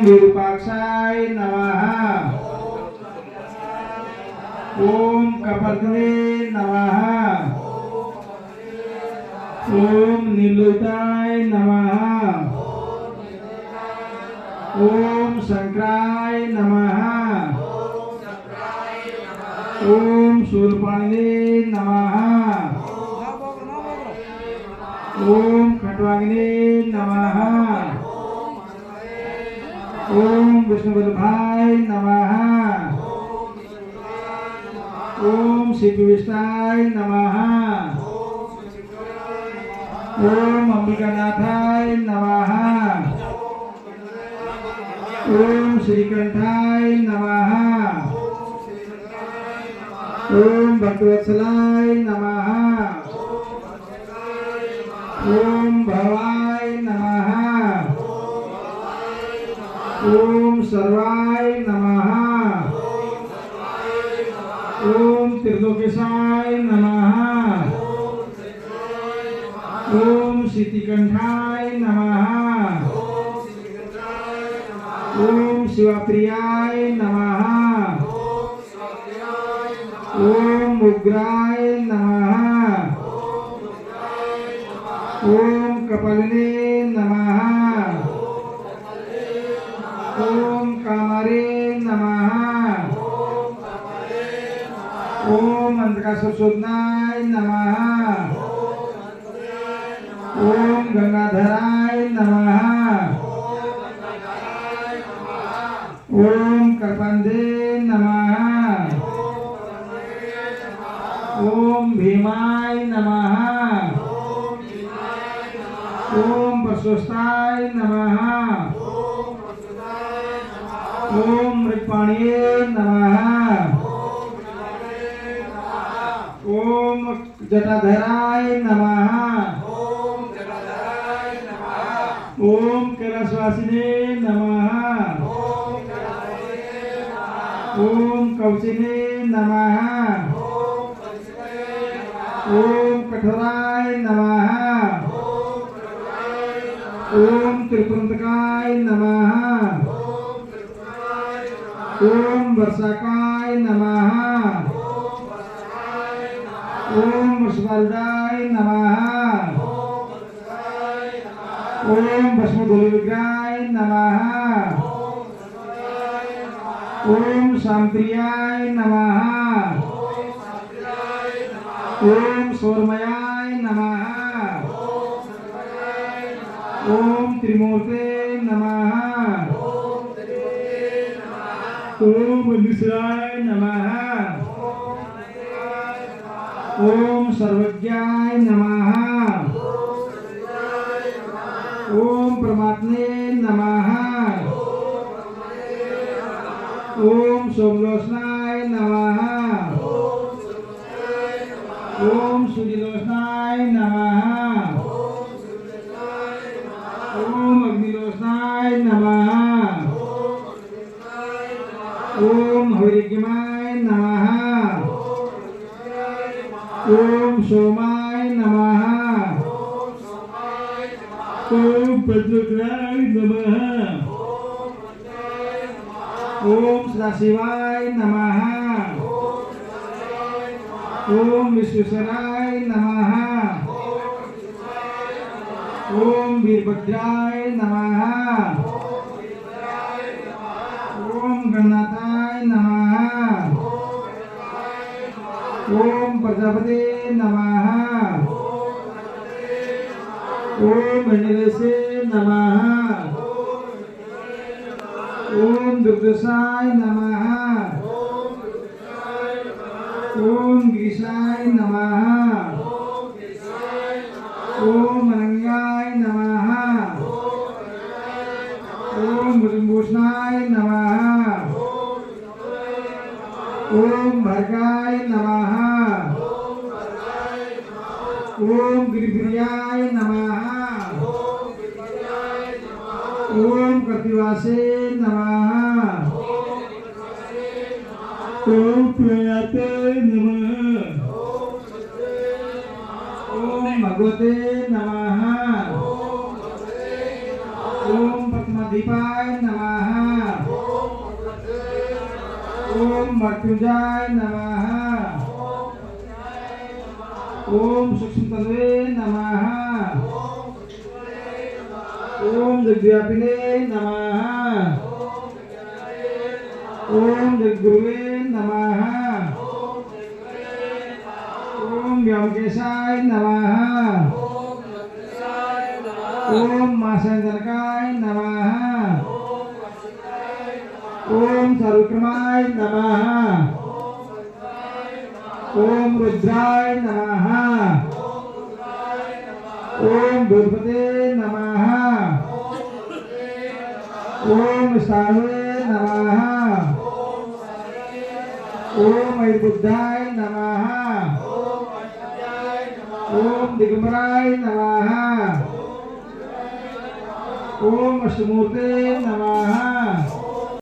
विरूपाक्षाय नमः। ओम कपर्दिने नमः। ओम नीलुताय नमः। ओम शंकराय नमः। ओम शूलपाणिने नमः। ओम खट्वाग्ने नमः। ओम विष्णुवल्लभाय नमः। ओम शिवविष्टाय नमः। ओम अंबिकानाथाय नमः। ओम श्रीकंठाय नमः। ओम भक्तवत्सलाय नमः। ओम भवाय नमः। ओम सर्वाय नमः। ओम त्रिलोकेशाय नमः। ओम शीतिकंठाय नमः। ओम शिवप्रियाय नमः। ओम उग्राय नमः। ओम कपालिने नमः। ओम कामरे नमः। ओम अंधकासुरशोधनाय नमः। ओम गंगाधराय नमः। ओम कर्पंदे नमः। ओम भीमाय नमः। ओम प्रशस्ताय नमः। ओम मृत्पाणिये नमः। ओम जटाधराय नमः। ओम कैलासवासिने नमः। ओम कवचिने नमः। ओम कठोराय नमः। ओम त्रिपुरंतकाय नमः। ओम वर्षाकाय नमः। ओम वसुवर्धाय नमः। ओम भस्मधूलिविग्रहाय नमः। ओम शांप्रियाय नमः। ओम सौरमयाय नमः। ओम त्रिमूर्ते नमः। ओम निश्चयाय नमः। ओम सर्वज्ञाय नमः। ओम परमात्मे नमः। ओम सोमलोचनाय नमः। ओम सूर्यलोचनाय नमः। ओम अग्निलोचनाय नमः। ओम हविर्यज्ञमाय नमः। ओम सोमाय नमः। ओम पद्मग्राय नमः। ओम सदाशिवाय नमः। ओम विश्वेश्वराय नमः। ओम वीरभद्राय नमः। ओम गणनाथाय नमः। ओम प्रजापते नमः। ओम गणेशे नमः। ओम दुर्दशाय नमः। ओम गिरीशाय नमः। ओम अनंगाय नमः। ओम भुजभूषणाय नमः। ओम भर्गाय नमः। ओम गिरिप्रियाय नमः। ओम कपिवासे नमः। ओम प्रियाते नमः। ओम भगवते नमः। ओम पद्मदीपाय नमः। ओम मृत्युंजय नमः। ओम सूक्ष्मतन्वे नमः। ओम जगव्यापिने नमः। ओम जगद्गुरुवे नमः। ओम व्योमकेशाय नमः। ओम मासंजनकाय नमः। ओम सर्वक्रमाय नमः। ओम रुद्राय नमः। ओम भूतपते नमः। ओम स्थाणवे नमः। ओम ऐर्बुद्धाय नमः। ओम दिगंबराय नमः। ओम अष्टमूर्ते नमः।